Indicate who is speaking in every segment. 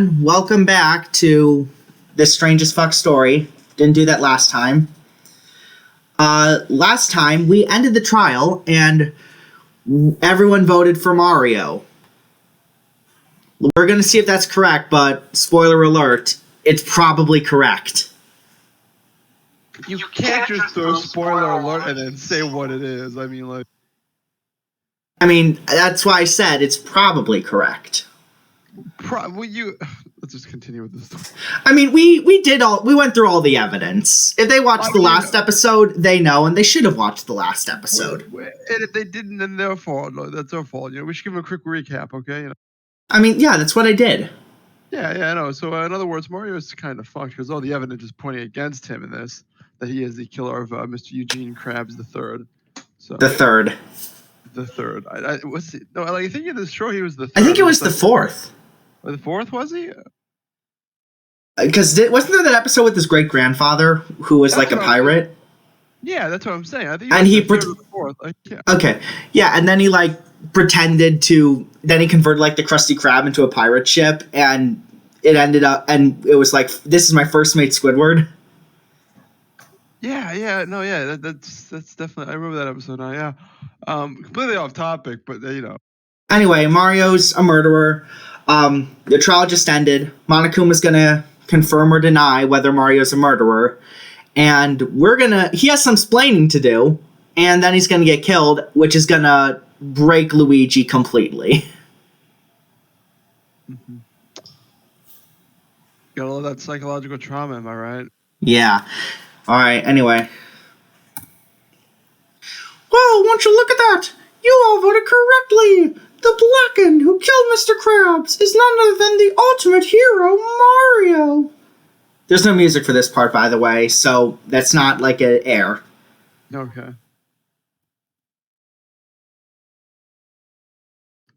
Speaker 1: Welcome back to this strange as fuck story. Didn't do that last time. Last time we ended the trial and everyone voted for Mario. We're gonna see if that's correct, but spoiler alert, it's probably correct.
Speaker 2: You can't just throw spoiler alert and then say what it is.
Speaker 1: That's why I said it's probably correct.
Speaker 2: Let's just continue with this.
Speaker 1: We went through all the evidence. If they watched the last episode, they know, and they should have watched the last episode.
Speaker 2: And if they didn't, then their fault. No, that's their fault. We should give them a quick recap, okay?
Speaker 1: Yeah, that's what I did.
Speaker 2: Yeah, I know. So in other words, Mario is kind of fucked because all the evidence is pointing against him in this, that he is the killer of Mr. Eugene Krabs the Third. So
Speaker 1: the third.
Speaker 2: The third. I think in this show he was the third.
Speaker 1: I think it was the fourth.
Speaker 2: The fourth, was he?
Speaker 1: Because wasn't there that episode with his great grandfather who was like a pirate?
Speaker 2: Yeah, that's what I'm saying. I think
Speaker 1: he
Speaker 2: the fourth. Yeah.
Speaker 1: Okay, yeah, and then he pretended to. Then he converted the Krusty Krab into a pirate ship, and it ended up, and it was this is my first mate, Squidward.
Speaker 2: That's definitely. I remember that episode now. Yeah, completely off topic, but
Speaker 1: Anyway, Mario's a murderer. The trial just ended. Monokuma's gonna confirm or deny whether Mario's a murderer, and he has some splaining to do, and then he's gonna get killed, which is gonna break Luigi completely.
Speaker 2: Mm-hmm. Got all that psychological trauma, am I right?
Speaker 1: Yeah. Alright, anyway. Whoa, won't you look at that? You all voted correctly! The Blackened who killed Mr. Krabs is none other than the ultimate hero, Mario! There's no music for this part, by the way, so that's not an air.
Speaker 2: Okay.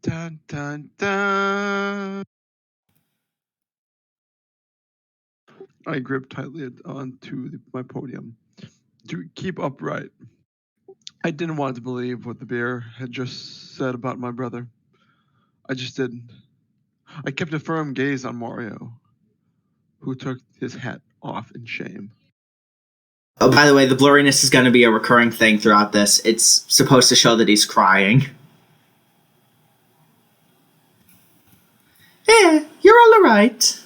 Speaker 2: Dun, dun, dun. I gripped tightly onto my podium to keep upright. I didn't want to believe what the bear had just said about my brother. I just didn't. I kept a firm gaze on Mario, who took his hat off in shame.
Speaker 1: Oh, by the way, the blurriness is going to be a recurring thing throughout this. It's supposed to show that he's crying. Yeah, you're all right.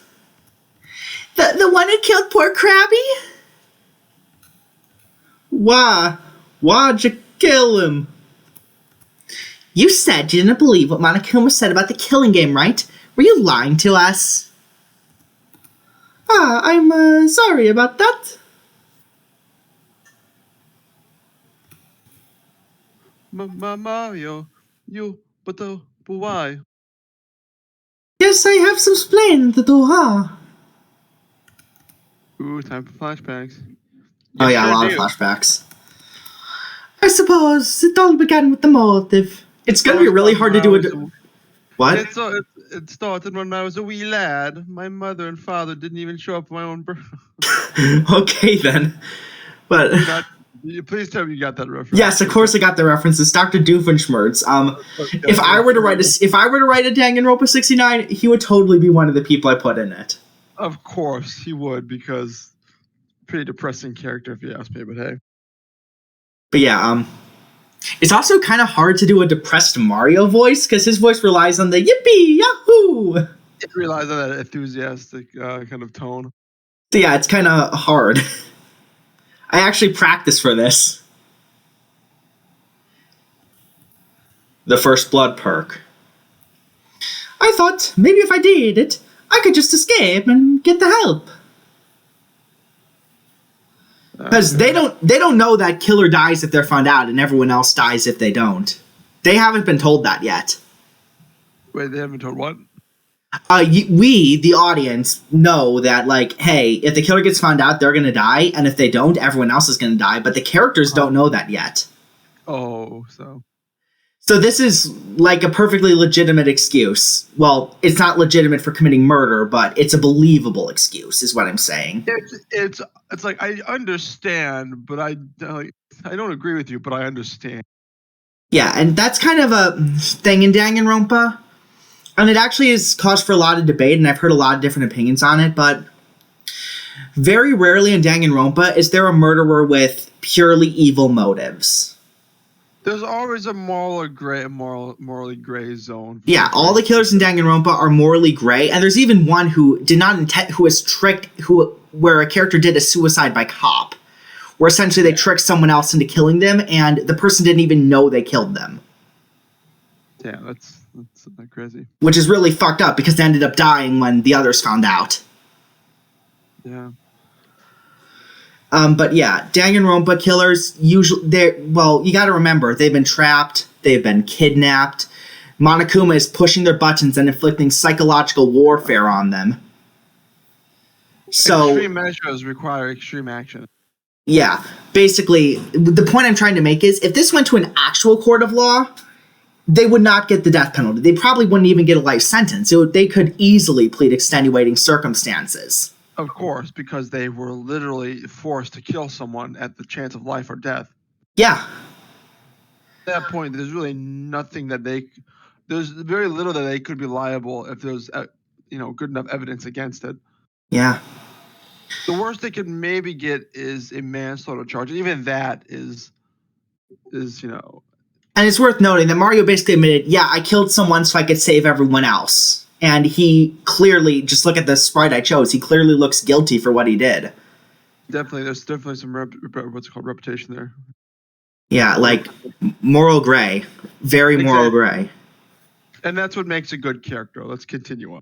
Speaker 1: The one who killed poor Krabby? Why'd you kill him? You said you didn't believe what Monokuma said about the killing game, right? Were you lying to us? I'm sorry about that.
Speaker 2: Mario, but why?
Speaker 1: Yes, I have some splaining to do, huh?
Speaker 2: Ooh, time for flashbacks.
Speaker 1: Oh yeah, a lot of flashbacks. I suppose it all began with the motive. It's gonna be really hard to do it. What?
Speaker 2: It started when I was a wee lad. My mother and father didn't even show up for my own birth.
Speaker 1: Okay then, but
Speaker 2: please tell me you got that reference.
Speaker 1: Yes, of course I got the references. Dr. Doofenshmirtz. If I were to write a Danganronpa 69, he would totally be one of the people I put in it.
Speaker 2: Of course he would, because pretty depressing character if you ask me. But hey.
Speaker 1: But yeah, it's also kind of hard to do a depressed Mario voice because his voice relies on the yippee yahoo.
Speaker 2: It relies on that enthusiastic kind of tone.
Speaker 1: So yeah, it's kind of hard. I actually practiced for this. The first blood perk. I thought maybe if I did it, I could just escape and get the help. Because they don't know that Killer dies if they're found out, and everyone else dies if they don't. They haven't been told that yet.
Speaker 2: Wait, they haven't told what?
Speaker 1: We, the audience, know that, hey, if the killer gets found out, they're gonna die, and if they don't, everyone else is gonna die, but the characters don't know that yet.
Speaker 2: Oh, so...
Speaker 1: So this is, a perfectly legitimate excuse. Well, it's not legitimate for committing murder, but it's a believable excuse, is what I'm saying.
Speaker 2: It's I understand, but I don't agree with you, but I understand.
Speaker 1: Yeah, and that's kind of a thing in Danganronpa. And it actually is cause for a lot of debate, and I've heard a lot of different opinions on it, but very rarely in Danganronpa is there a murderer with purely evil motives.
Speaker 2: There's always a morally gray zone.
Speaker 1: Yeah, all the killers in Danganronpa are morally gray, and there's even one who did not intend, who was tricked, where a character did a suicide by cop, where essentially they tricked someone else into killing them, and the person didn't even know they killed them.
Speaker 2: Yeah, that's crazy.
Speaker 1: Which is really fucked up because they ended up dying when the others found out.
Speaker 2: Yeah.
Speaker 1: But yeah, Danganronpa killers usually you got to remember they've been trapped, they've been kidnapped. Monokuma is pushing their buttons and inflicting psychological warfare on them. So
Speaker 2: extreme measures require extreme action.
Speaker 1: Yeah, basically, the point I'm trying to make is if this went to an actual court of law, they would not get the death penalty. They probably wouldn't even get a life sentence. They could easily plead extenuating circumstances.
Speaker 2: Of course, because they were literally forced to kill someone at the chance of life or death.
Speaker 1: Yeah.
Speaker 2: At that point, there's really nothing there's very little that they could be liable if there's, good enough evidence against it.
Speaker 1: Yeah.
Speaker 2: The worst they could maybe get is a manslaughter charge. Even that is.
Speaker 1: And it's worth noting that Mario basically admitted, yeah, I killed someone so I could save everyone else. And he clearly, just look at the sprite I chose, he clearly looks guilty for what he did.
Speaker 2: Definitely, there's definitely some reputation there.
Speaker 1: Yeah, like moral gray. Very moral gray.
Speaker 2: And that's what makes a good character. Let's continue on.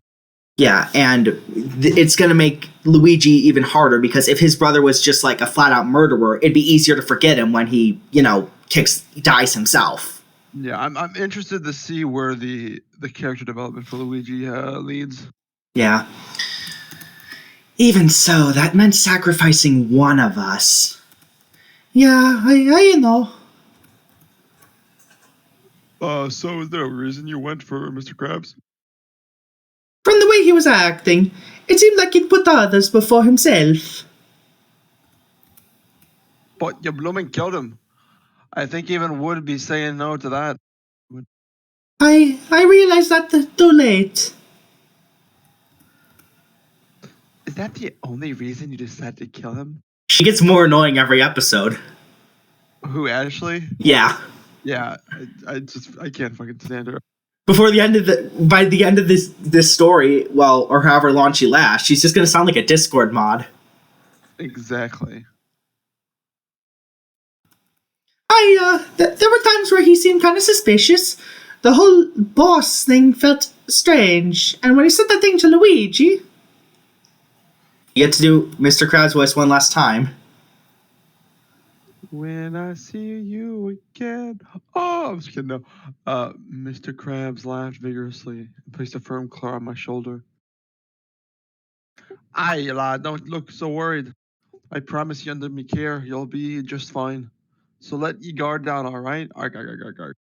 Speaker 1: Yeah, and it's going to make Luigi even harder because if his brother was just like a flat-out murderer, it'd be easier to forget him when he, dies himself.
Speaker 2: Yeah, I'm interested to see where the character development for Luigi leads.
Speaker 1: Yeah. Even so, that meant sacrificing one of us. Yeah, I know.
Speaker 2: So is there a reason you went for Mr. Krabs?
Speaker 1: From the way he was acting, it seemed like he'd put others before himself.
Speaker 2: But you blooming killed him. I think even Wood be saying no to that.
Speaker 1: I realized that too late.
Speaker 2: Is that the only reason you decided to kill him?
Speaker 1: She gets more annoying every episode.
Speaker 2: Who, Ashley?
Speaker 1: Yeah.
Speaker 2: Yeah, I can't fucking stand her.
Speaker 1: By the end of this story, or however long she lasts, she's just gonna sound like a Discord mod.
Speaker 2: Exactly.
Speaker 1: There were times where he seemed kind of suspicious. The whole boss thing felt strange, and when he said that thing to Luigi, you get to do Mr. Krabs' voice one last time.
Speaker 2: When I see you again. Oh, I'm just kidding. No. Mr. Krabs laughed vigorously and placed a firm claw on my shoulder. Aye, lad, don't look so worried. I promise you under me care, you'll be just fine. So let ye guard down, all right? Arg.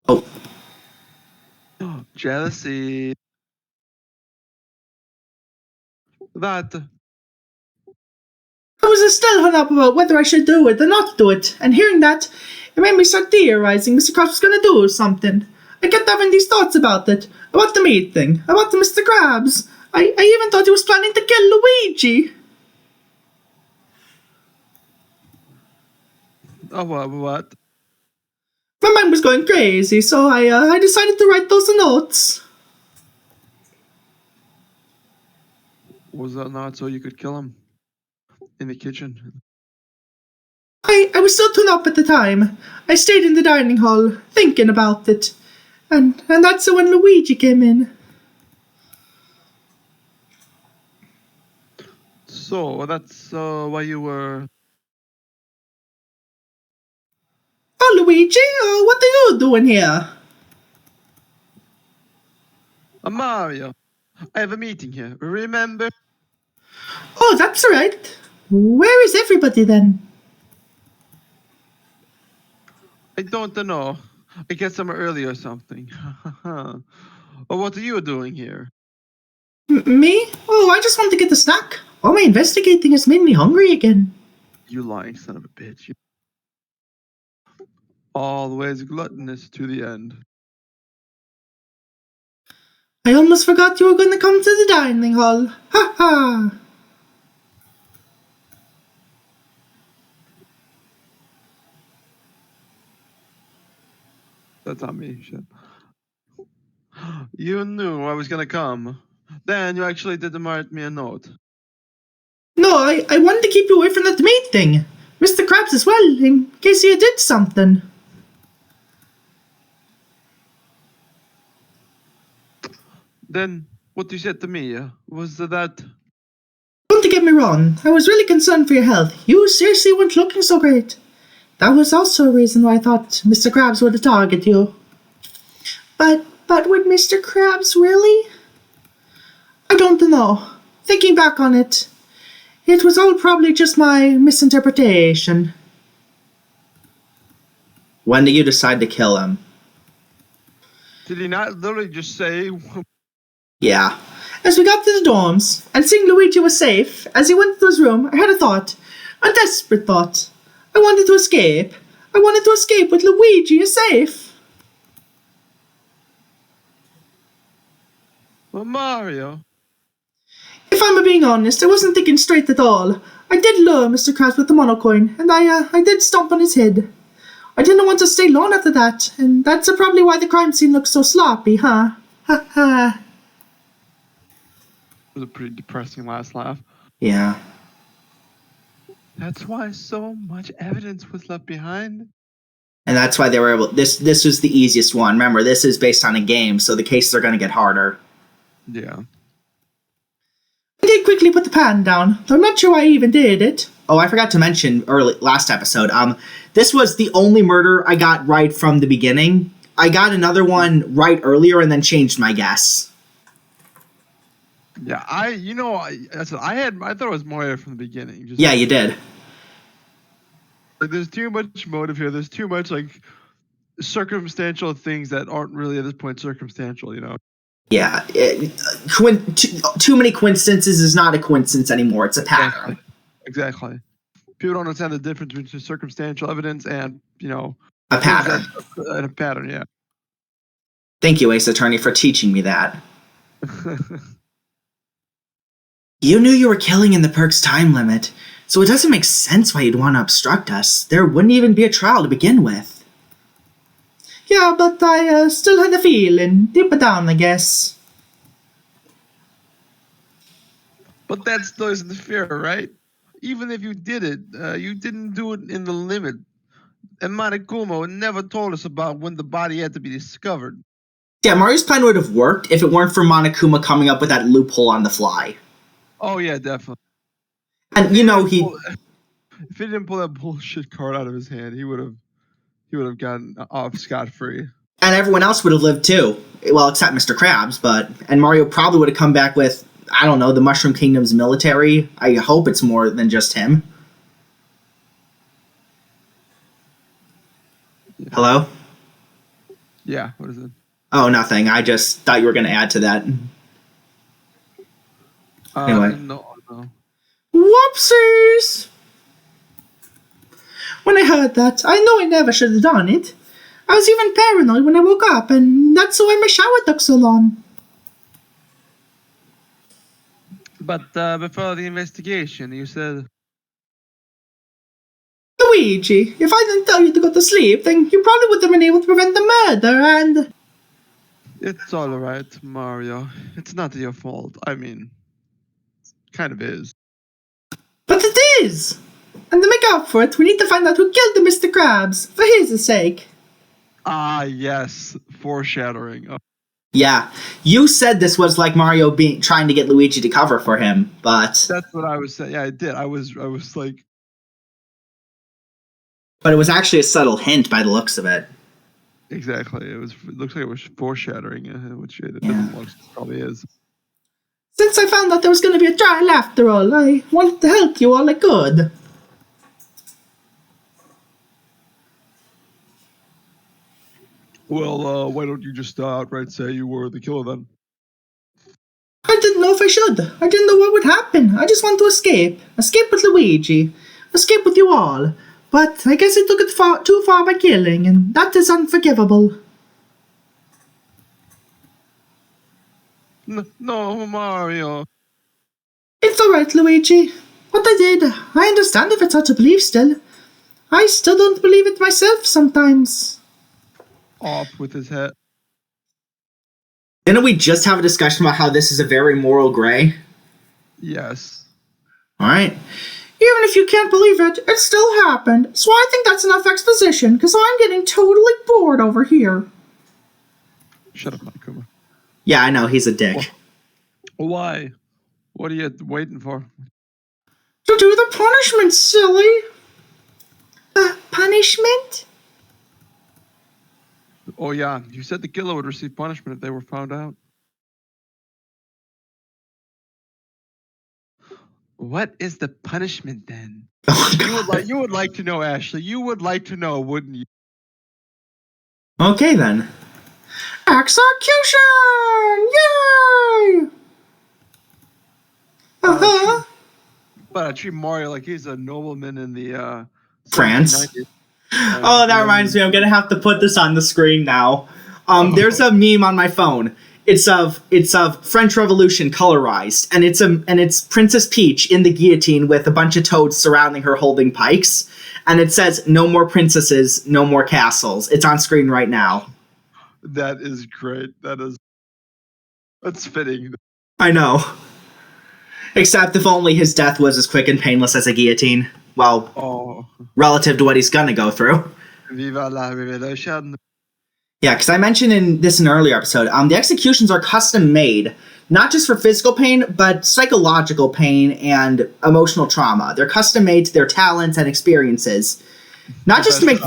Speaker 1: Oh.
Speaker 2: Jealousy. That.
Speaker 1: I was still hung up about whether I should do it or not do it, and hearing that, it made me start theorizing Mr. Krabs was gonna do something. I kept having these thoughts about it, about the meat thing, about the Mr. Krabs. I even thought he was planning to kill Luigi.
Speaker 2: Oh, what?
Speaker 1: My mind was going crazy, so I decided to write those notes.
Speaker 2: Was that not so you could kill him? In the kitchen?
Speaker 1: I was still torn up at the time. I stayed in the dining hall, thinking about it. And that's when Luigi came in.
Speaker 2: So, that's why you were...
Speaker 1: Oh, Luigi, what are you doing here?
Speaker 2: Mario, I have a meeting here, remember?
Speaker 1: Oh, that's right. Where is everybody then?
Speaker 2: I don't know. I guess I'm early or something. Well, what are you doing here?
Speaker 1: Me? Oh, I just want to get a snack. All my investigating has made me hungry again.
Speaker 2: You lying son of a bitch. Always gluttonous to the end.
Speaker 1: I almost forgot you were going to come to the dining hall. Ha ha!
Speaker 2: That's on me. Shit. You knew I was gonna come. Then you actually didn't write me a note.
Speaker 1: No, I wanted to keep you away from that maid thing. Mr. Krabs as well, in case you did something.
Speaker 2: Then what you said to me was that.
Speaker 1: Don't get me wrong, I was really concerned for your health. You seriously weren't looking so great. That was also a reason why I thought Mr. Krabs would target you. But would Mr. Krabs really? I don't know. Thinking back on it, it was all probably just my misinterpretation. When did you decide to kill him?
Speaker 2: Did he not literally just say?
Speaker 1: Yeah. As we got to the dorms, and seeing Luigi was safe, as he went to his room, I had a thought. A desperate thought. I wanted to escape. I wanted to escape with Luigi safe.
Speaker 2: Well, Mario.
Speaker 1: If I'm being honest, I wasn't thinking straight at all. I did lure Mr. Krabs with the monocoin, and I did stomp on his head. I didn't want to stay long after that, and that's probably why the crime scene looks so sloppy, huh? Ha ha.
Speaker 2: It was a pretty depressing last laugh.
Speaker 1: Yeah.
Speaker 2: That's why so much evidence was left behind.
Speaker 1: And that's why they were able. This was the easiest one. Remember, this is based on a game, so the cases are going to get harder.
Speaker 2: Yeah.
Speaker 1: I did quickly put the pan down, though I'm not sure why I even did it. Oh, I forgot to mention last episode. This was the only murder I got right from the beginning. I got another one right earlier and then changed my guess.
Speaker 2: Yeah, I thought it was Mario from the beginning.
Speaker 1: Yeah, you did.
Speaker 2: Like, there's too much motive here. There's too much like circumstantial things that aren't really at this point circumstantial.
Speaker 1: Yeah, too many coincidences is not a coincidence anymore. It's a pattern.
Speaker 2: Exactly. People don't understand the difference between circumstantial evidence and
Speaker 1: a pattern.
Speaker 2: And a pattern, yeah.
Speaker 1: Thank you, Ace Attorney, for teaching me that. You knew you were killing in the perk's time limit, so it doesn't make sense why you'd want to obstruct us. There wouldn't even be a trial to begin with. Yeah, but I still had a feeling. Deep down, I guess.
Speaker 2: But that still isn't fair, right? Even if you did it, you didn't do it in the limit. And Monokuma never told us about when the body had to be discovered.
Speaker 1: Yeah, Mario's plan would have worked if it weren't for Monokuma coming up with that loophole on the fly.
Speaker 2: Oh yeah, definitely.
Speaker 1: And
Speaker 2: if he didn't pull that bullshit card out of his hand, he would have gotten off scot-free.
Speaker 1: And everyone else would have lived too. Well, except Mr. Krabs, and Mario probably would have come back with, I don't know, the Mushroom Kingdom's military. I hope it's more than just him.
Speaker 2: Yeah.
Speaker 1: Hello?
Speaker 2: Yeah, what is it?
Speaker 1: Oh, nothing. I just thought you were going to add to that. Anyway.
Speaker 2: No.
Speaker 1: Whoopsies! When I heard that, I know I never should have done it. I was even paranoid when I woke up, and that's why my shower took so long.
Speaker 2: But before the investigation, you said...
Speaker 1: Luigi, if I didn't tell you to go to sleep, then you probably would have been able to prevent the murder, and...
Speaker 2: It's alright, Mario. It's not your fault. I mean, it kind of is.
Speaker 1: But it is! And to make up for it, we need to find out who killed the Mr. Krabs, for his sake.
Speaker 2: Ah, yes. Foreshadowing. Oh.
Speaker 1: Yeah, you said this was like Mario trying to get Luigi to cover for him, but...
Speaker 2: That's what I was saying. Yeah, I did. I was like...
Speaker 1: But it was actually a subtle hint by the looks of it.
Speaker 2: Exactly. It looks like it was foreshadowing, which it probably is.
Speaker 1: Since I found out there was going to be a trial after all, I wanted to help you all I could.
Speaker 2: Well, why don't you just outright say you were the killer then?
Speaker 1: I didn't know if I should. I didn't know what would happen. I just wanted to escape. Escape with Luigi. Escape with you all. But I guess I took it too far by killing, and that is unforgivable.
Speaker 2: No, Mario.
Speaker 1: It's alright, Luigi. What I did, I understand if it's hard to believe still. I still don't believe it myself sometimes.
Speaker 2: Off with his head.
Speaker 1: Didn't we just have a discussion about how this is a very moral gray?
Speaker 2: Yes.
Speaker 1: Alright. Even if you can't believe it, it still happened. So I think that's enough exposition, because I'm getting totally bored over here.
Speaker 2: Shut up, Monokuma.
Speaker 1: Yeah, I know, he's a dick.
Speaker 2: Why? What are you waiting for?
Speaker 1: To do the punishment, silly! Punishment?
Speaker 2: Oh yeah, you said the killer would receive punishment if they were found out. What is the punishment then?
Speaker 1: Oh,
Speaker 2: You would like to know, Ashley. You would like to know, wouldn't you?
Speaker 1: Okay then. Execution! Yay! Uh-huh.
Speaker 2: But I treat Mario like he's a nobleman in the
Speaker 1: France.
Speaker 2: 1790s.
Speaker 1: Oh, that reminds me. I'm gonna have to put this on the screen now. There's a meme on my phone. It's of French Revolution colorized, and it's Princess Peach in the guillotine with a bunch of toads surrounding her holding pikes, and it says "No more princesses, no more castles." It's on screen right now.
Speaker 2: That is great. That's fitting.
Speaker 1: I know. Except if only his death was as quick and painless as a guillotine. Well, relative to what he's gonna go through.
Speaker 2: Viva la revolution.
Speaker 1: Yeah, because I mentioned in an earlier episode, the executions are custom made, not just for physical pain, but psychological pain and emotional trauma. They're custom made to their talents and experiences, not just to make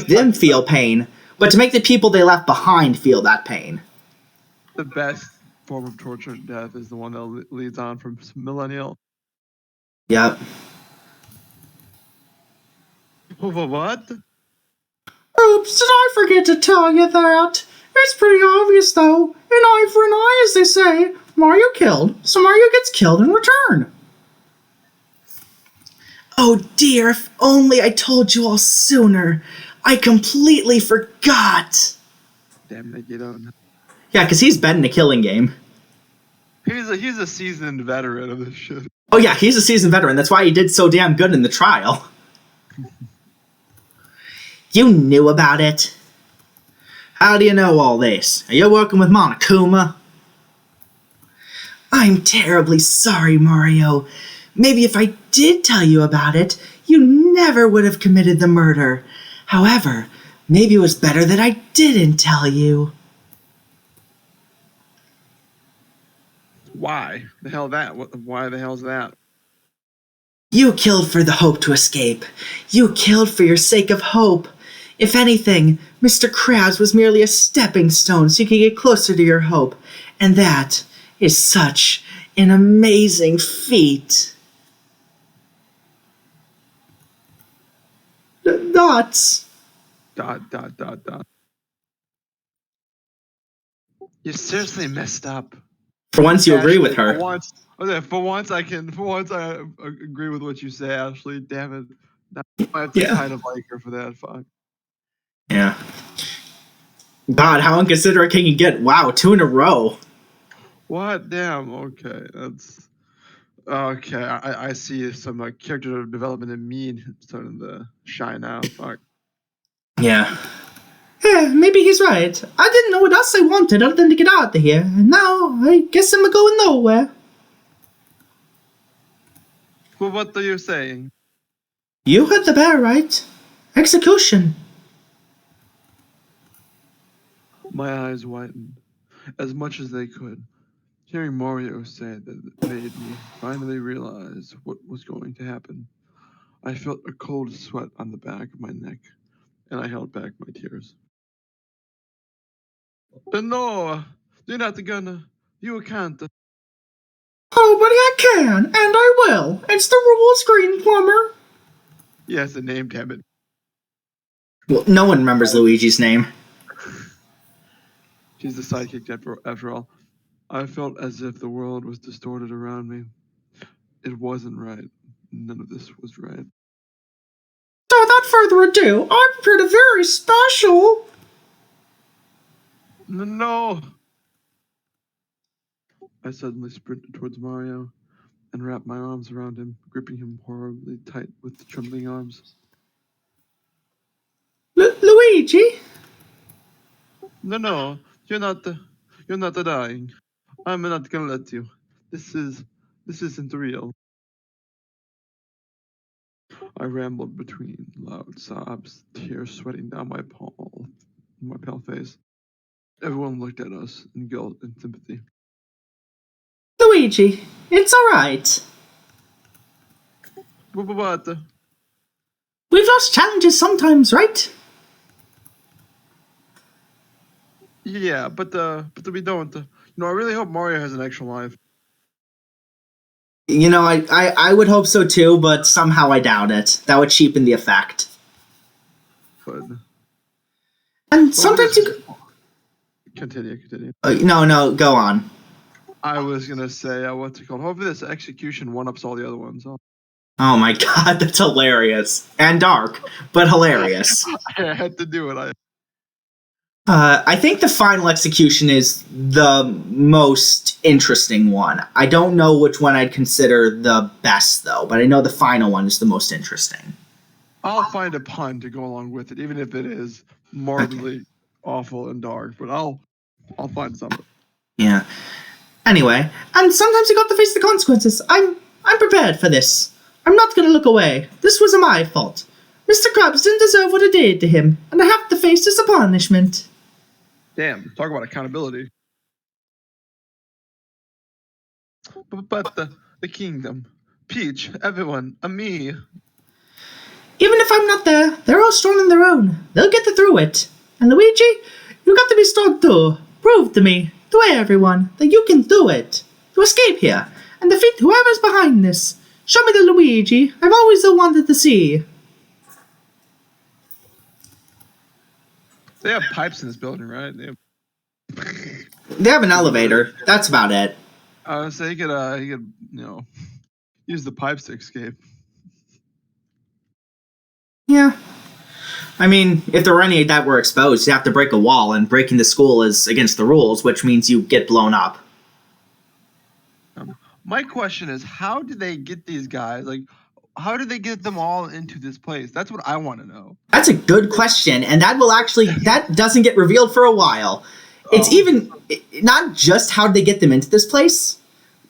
Speaker 1: them feel pain, but to make the people they left behind feel that pain.
Speaker 2: The best form of torture and death is the one that leads on from millennial.
Speaker 1: Yep.
Speaker 2: What?
Speaker 1: Oops, did I forget to tell you that? It's pretty obvious, though. An eye for an eye, as they say. Mario killed, so Mario gets killed in return. Oh dear, if only I told you all sooner. I completely forgot.
Speaker 2: Damn it, you don't know.
Speaker 1: Yeah, because he's been in a killing game.
Speaker 2: He's a seasoned veteran of this shit.
Speaker 1: Oh yeah, he's a seasoned veteran. That's why he did so damn good in the trial. You knew about it. How do you know all this? Are you working with Monokuma? I'm terribly sorry, Mario. Maybe if I did tell you about it, you never would have committed the murder. However, maybe it was better that I didn't tell you.
Speaker 2: Why the hell that? Why the hell's that?
Speaker 1: You killed for the hope to escape. You killed for your sake of hope. If anything, Mr. Krabs was merely a stepping stone so you could get closer to your hope. And that is such an amazing feat. Dots.
Speaker 2: Dot. You seriously messed up.
Speaker 1: For once, you
Speaker 2: Ashley,
Speaker 1: agree with her.
Speaker 2: For once, I agree with what you say, Ashley. Damn it. Now I have to kind of like her for that. Fuck.
Speaker 1: Yeah. God, how inconsiderate can you get? Wow, 2 in a row.
Speaker 2: What? Damn. Okay, that's okay. I see some character development in me starting to shine out. Fuck.
Speaker 1: Yeah. Yeah, maybe he's right. I didn't know what else I wanted other than to get out of here. And now, I guess I'm going nowhere.
Speaker 2: Well, what are you saying?
Speaker 1: You heard the bear, right? Execution.
Speaker 2: My eyes widened as much as they could. Hearing Mario say that made me finally realize what was going to happen. I felt a cold sweat on the back of my neck, and I held back my tears. No, you're not gonna. You can't.
Speaker 1: Oh, buddy, I can, and I will. It's the rules, Green Plumber.
Speaker 2: Yes, a name, damn it.
Speaker 1: Well, no one remembers Luigi's name.
Speaker 2: She's the sidekick after all. I felt as if the world was distorted around me. It wasn't right. None of this was right.
Speaker 1: So without further ado, I prepared a very special...
Speaker 2: No. I suddenly sprinted towards Mario and wrapped my arms around him, gripping him horribly tight with trembling arms.
Speaker 1: Luigi?
Speaker 2: No, you're not. You're not dying. I'm not gonna let you. This isn't real. I rambled between loud sobs, tears sweating down my pale face. Everyone looked at us in guilt and sympathy.
Speaker 1: Luigi, it's alright.
Speaker 2: But
Speaker 1: We've lost challenges sometimes, right?
Speaker 2: yeah, but we don't. I really hope Mario has an actual life.
Speaker 1: You know, I would hope so too, but somehow I doubt it. That would cheapen the effect.
Speaker 2: But
Speaker 1: And sometimes
Speaker 2: hopefully
Speaker 1: you.
Speaker 2: continue.
Speaker 1: No, go on.
Speaker 2: I was gonna say, what's it called? Hopefully this execution one-ups all the other ones.
Speaker 1: Oh my god, that's hilarious. And dark, but hilarious.
Speaker 2: I had to do it.
Speaker 1: I think the final execution is the most interesting one. I don't know which one I'd consider the best, though, but I know the final one is the most interesting.
Speaker 2: I'll find a pun to go along with it, even if it is morbidly awful and dark. But I'll find something.
Speaker 1: Yeah. Anyway, and sometimes you got to face the consequences. I'm prepared for this. I'm not gonna look away. This was my fault. Mr. Krabs didn't deserve what I did to him, and I have to face this as a punishment.
Speaker 2: Damn, talk about accountability. But the kingdom, Peach, everyone, me.
Speaker 1: Even if I'm not there, they're all strong on their own. They'll get through it. And Luigi, you got to be strong too. Prove to me, to everyone, that you can do it. To escape here, and defeat whoever's behind this. Show me the Luigi I've always wanted to see.
Speaker 2: They have pipes in this building, right?
Speaker 1: They have an elevator. That's about it.
Speaker 2: I was saying he could, use the pipes to escape.
Speaker 1: Yeah. I mean, if there were any that were exposed, you have to break a wall, and breaking the school is against the rules, which means you get blown up.
Speaker 2: My question is, how did they get these guys? Like, how did they get them all into this place? That's what I want to know.
Speaker 1: That's a good question, and that doesn't get revealed for a while. It's even not just how did they get them into this place.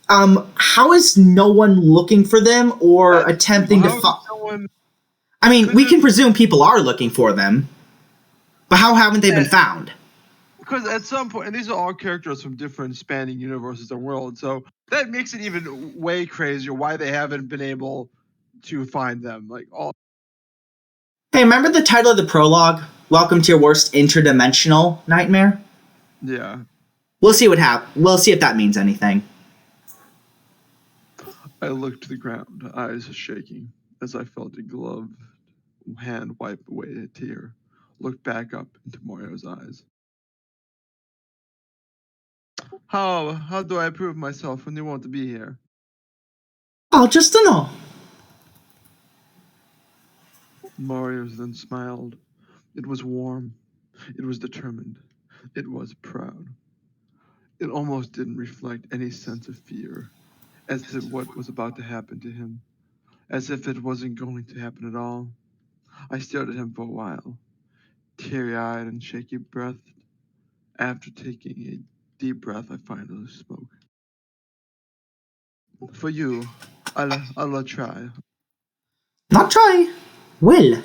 Speaker 1: How is no one looking for them or attempting to find? I mean, we can presume people are looking for them, but how haven't they been found?
Speaker 2: Because at some point, and these are all characters from different spanning universes and worlds, so that makes it even way crazier why they haven't been able to find them.
Speaker 1: Hey, remember the title of the prologue? Welcome to your worst interdimensional nightmare?
Speaker 2: Yeah.
Speaker 1: We'll see We'll see if that means anything.
Speaker 2: I looked to the ground, eyes shaking, as I felt a gloved hand wipe away a tear. Looked back up into Mario's eyes. How do I prove myself when you want to be here?
Speaker 1: Oh, just to know.
Speaker 2: Mario then smiled. It was warm. It was determined. It was proud. It almost didn't reflect any sense of fear, as to what was about to happen to him, as if it wasn't going to happen at all. I stared at him for a while, teary-eyed and shaky-breathed. After taking a deep breath, I finally spoke. For you, I'll try.
Speaker 1: Not try. Will.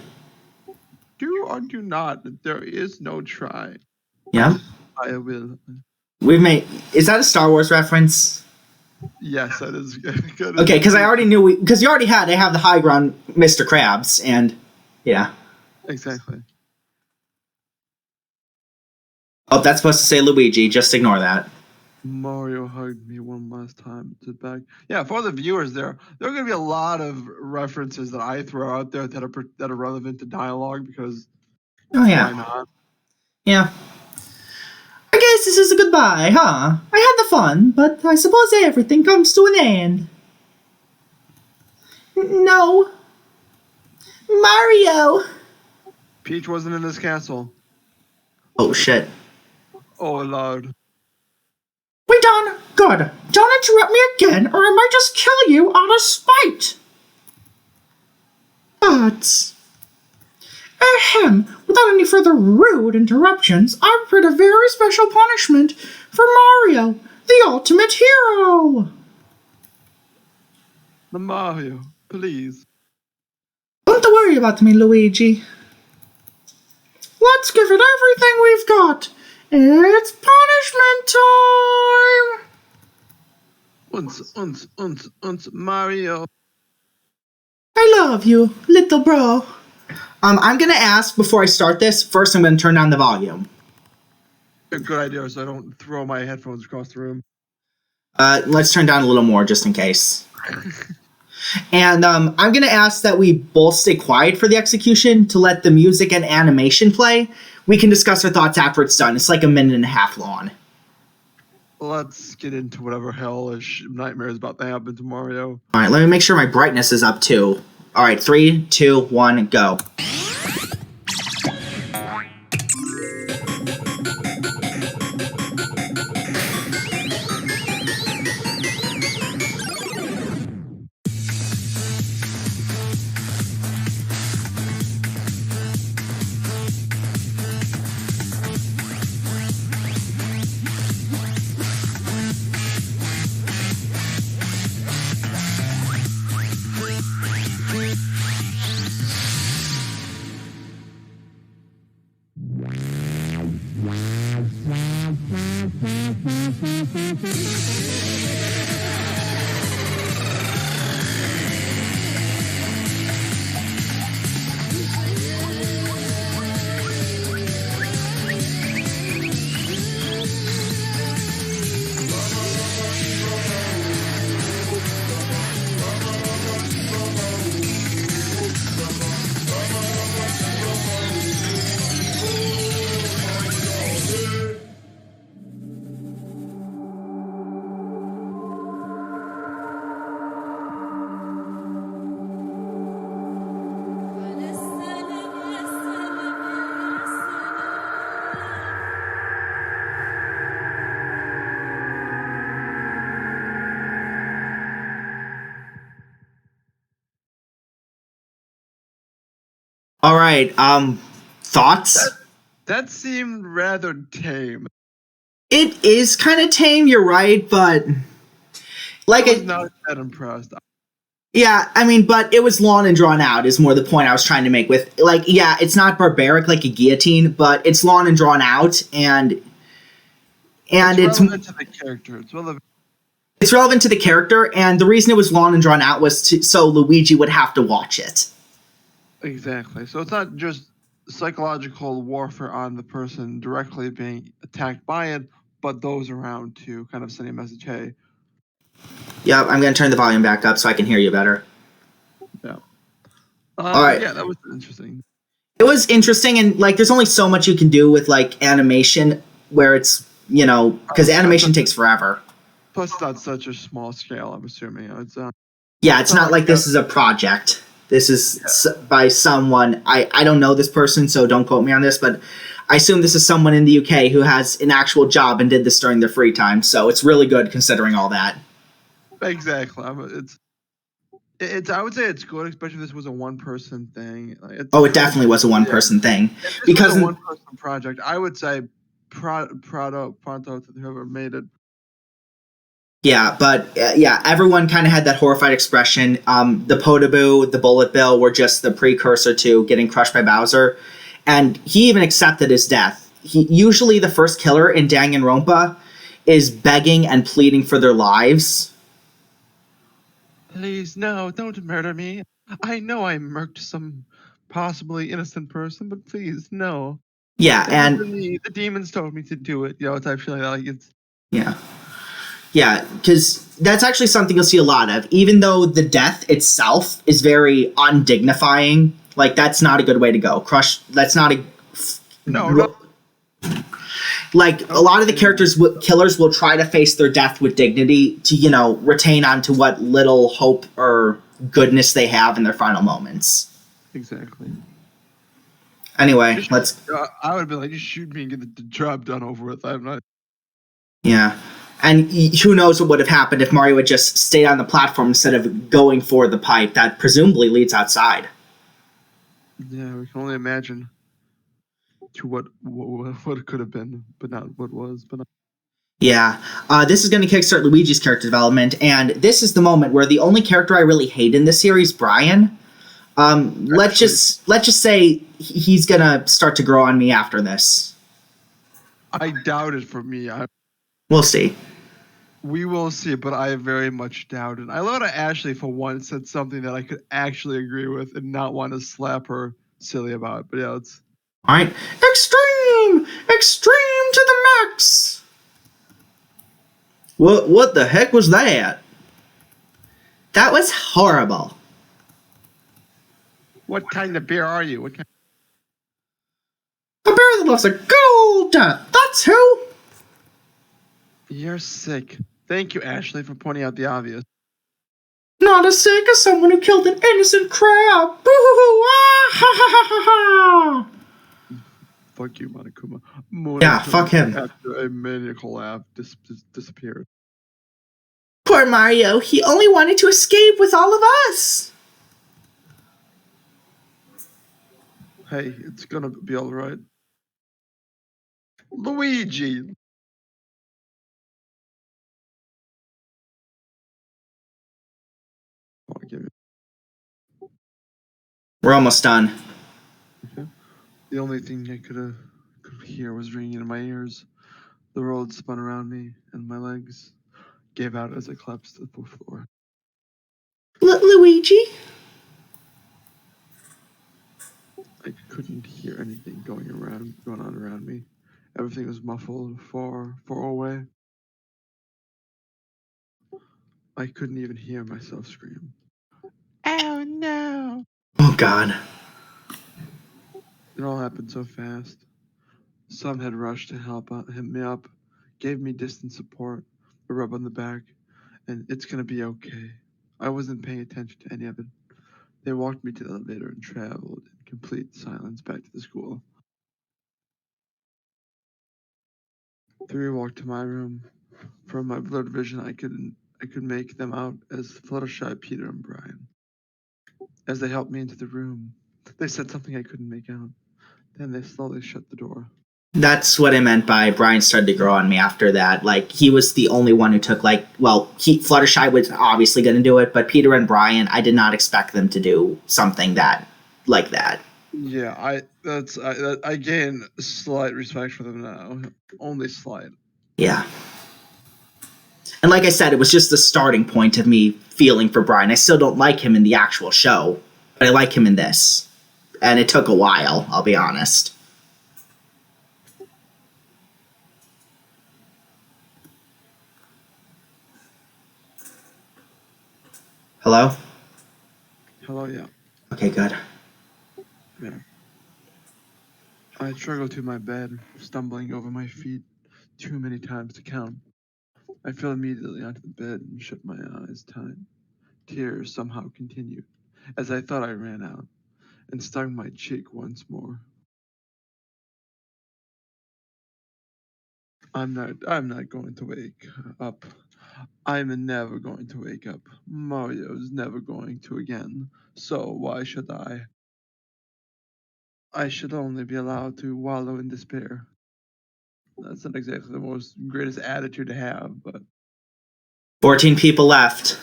Speaker 2: Do or do not. There is no try.
Speaker 1: Yeah.
Speaker 2: I will.
Speaker 1: Is that a Star Wars reference?
Speaker 2: Yes, that is good.
Speaker 1: Okay, because I already knew because you already had. I have the high ground, Mr. Krabs, and yeah.
Speaker 2: Exactly.
Speaker 1: Oh, that's supposed to say Luigi. Just ignore that.
Speaker 2: Mario hugged me one last time. To back. Yeah, for the viewers, there are going to be a lot of references that I throw out there that are relevant to dialogue because.
Speaker 1: Oh yeah.
Speaker 2: Why not?
Speaker 1: Yeah. I guess this is a goodbye, huh? I had the fun, but I suppose everything comes to an end. No. Mario!
Speaker 2: Peach wasn't in this castle.
Speaker 1: Oh shit.
Speaker 2: Oh, Lord.
Speaker 1: We done! Go Good. Don't interrupt me again, or I might just kill you out of spite. But... without any further rude interruptions, I prepared a very special punishment for Mario, the ultimate hero.
Speaker 2: The Mario, please.
Speaker 1: Don't worry about me, Luigi. Let's give it everything we've got. It's punishment time!
Speaker 2: Mario.
Speaker 1: I love you, little bro. I'm gonna ask before I start this. First, I'm gonna turn down the volume.
Speaker 2: A good idea, so I don't throw my headphones across the room.
Speaker 1: Let's turn down a little more just in case. And I'm gonna ask that we both stay quiet for the execution to let the music and animation play. We can discuss our thoughts after it's done. It's like a minute and a half long.
Speaker 2: Let's get into whatever hellish nightmare is about to happen to Mario.
Speaker 1: All right, let me make sure my brightness is up too. All right, 3, 2, 1, go. All right, thoughts?
Speaker 2: That seemed rather tame.
Speaker 1: It is kind of tame, you're right, but like
Speaker 2: I was not that impressed.
Speaker 1: Yeah, I mean, but it was long and drawn out is more the point I was trying to make with, like, yeah, it's not barbaric like a guillotine, but it's long and drawn out, and it's
Speaker 2: relevant to the character.
Speaker 1: It's relevant to the character, and the reason it was long and drawn out was so Luigi would have to watch it.
Speaker 2: Exactly. So it's not just psychological warfare on the person directly being attacked by it, but those around to kind of send a message, hey.
Speaker 1: Yeah, I'm going to turn the volume back up so I can hear you better.
Speaker 2: Yeah.
Speaker 1: All right.
Speaker 2: Yeah, that was interesting.
Speaker 1: It was interesting, and, like, there's only so much you can do with, like, animation where it's, you know, because animation takes forever.
Speaker 2: Plus, it's not such a small scale, I'm assuming.
Speaker 1: It's not like this is a project. This is by someone, I don't know this person, so don't quote me on this, but I assume this is someone in the UK who has an actual job and did this during their free time, so it's really good considering all that.
Speaker 2: Exactly. It's. I would say it's good, especially if this was a one-person thing.
Speaker 1: It definitely was a one-person thing.
Speaker 2: If this
Speaker 1: because
Speaker 2: was a one-person project, I would say pronto to whoever made it.
Speaker 1: Yeah, but everyone kind of had that horrified expression. The Podoboo, the Bullet Bill were just the precursor to getting crushed by Bowser, and he even accepted his death. Usually the first killer in Danganronpa is begging and pleading for their lives.
Speaker 2: Please, no, don't murder me. I know I murked some possibly innocent person, but please, no.
Speaker 1: Yeah, and
Speaker 2: the demons told me to do it. You know, type shit like it's.
Speaker 1: Yeah. Yeah, because that's actually something you'll see a lot of. Even though the death itself is very undignifying, like, that's not a good way to go. That's not a...
Speaker 2: No.
Speaker 1: Like, a lot of the killers will try to face their death with dignity to, you know, retain onto what little hope or goodness they have in their final moments.
Speaker 2: Exactly.
Speaker 1: Anyway, let's...
Speaker 2: I would be like, just shoot me and get the job done over with. I'm not...
Speaker 1: Yeah. And who knows what would have happened if Mario had just stayed on the platform instead of going for the pipe that presumably leads outside.
Speaker 2: Yeah, we can only imagine to what it could have been, but not what was. But not.
Speaker 1: Yeah, this is going to kickstart Luigi's character development, and this is the moment where the only character I really hate in this series, Brian. Let's just say he's gonna start to grow on me after this.
Speaker 2: I doubt it for me.
Speaker 1: We'll see.
Speaker 2: We will see, but I very much doubt it. I love that Ashley, for once, said something that I could actually agree with and not want to slap her silly about. But yeah, it's
Speaker 1: all right. Extreme to the max. What the heck was that? That was horrible.
Speaker 2: What kind of beer are you? What kind?
Speaker 1: A bear that loves a good old death. That's who.
Speaker 2: You're sick. Thank you, Ashley, for pointing out the obvious.
Speaker 1: Not as sick as someone who killed an innocent crab. Boo-hoo-hoo. Ah, ha, ha, ha, ha, ha.
Speaker 2: Fuck you, Monokuma.
Speaker 1: Yeah, fuck him.
Speaker 2: After a maniacal laugh disappeared.
Speaker 1: Poor Mario. He only wanted to escape with all of us.
Speaker 2: Hey, it's gonna be all right. Luigi.
Speaker 1: We're almost done.
Speaker 2: Okay. The only thing I could hear was ringing in my ears. The world spun around me, and my legs gave out as I collapsed to the floor.
Speaker 1: Luigi?
Speaker 2: I couldn't hear anything going on around me. Everything was muffled, far, far away. I couldn't even hear myself scream. Oh no!
Speaker 1: Oh God.
Speaker 2: It all happened so fast. Some had rushed to help me up, gave me distant support, a rub on the back, and it's gonna be okay. I wasn't paying attention to any of it. They walked me to the elevator and traveled in complete silence back to the school. Three walked to my room. From my blurred vision, I could make them out as Fluttershy, Peter, and Brian. As they helped me into the room, they said something I couldn't make out. Then they slowly shut the door.
Speaker 1: That's what I meant by Brian started to grow on me after that. Like, he was the only one who took, Fluttershy was obviously going to do it, but Peter and Brian, I did not expect them to do something like that.
Speaker 2: Yeah, I gain slight respect for them now. Only slight.
Speaker 1: Yeah. And like I said, it was just the starting point of me feeling for Brian. I still don't like him in the actual show, but I like him in this. And it took a while, I'll be honest. Hello?
Speaker 2: Hello, yeah.
Speaker 1: Okay, good.
Speaker 2: Yeah. I struggled to my bed, stumbling over my feet too many times to count. I fell immediately onto the bed and shut my eyes tight. Tears somehow continued, as I thought I ran out, and stung my cheek once more. I'm not going to wake up. I'm never going to wake up. Mario's never going to again. So why should I? I should only be allowed to wallow in despair. That's not exactly the most greatest attitude to have, but
Speaker 1: 14 people left.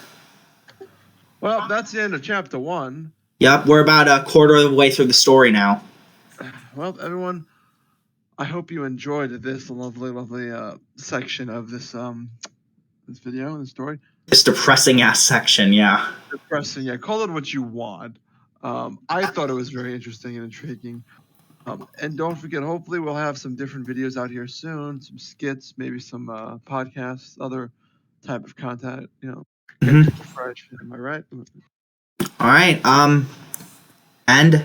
Speaker 2: well, that's the end of chapter 1.
Speaker 1: Yep, we're about a quarter of the way through the story now.
Speaker 2: Well, everyone, I hope you enjoyed this lovely section of this video and the story.
Speaker 1: This depressing ass section, yeah.
Speaker 2: Depressing, yeah. Call it what you want. I thought it was very interesting and intriguing. And don't forget, hopefully we'll have some different videos out here soon, some skits, maybe some podcasts, other type of content, get fresh. Am I right?
Speaker 1: All right, end.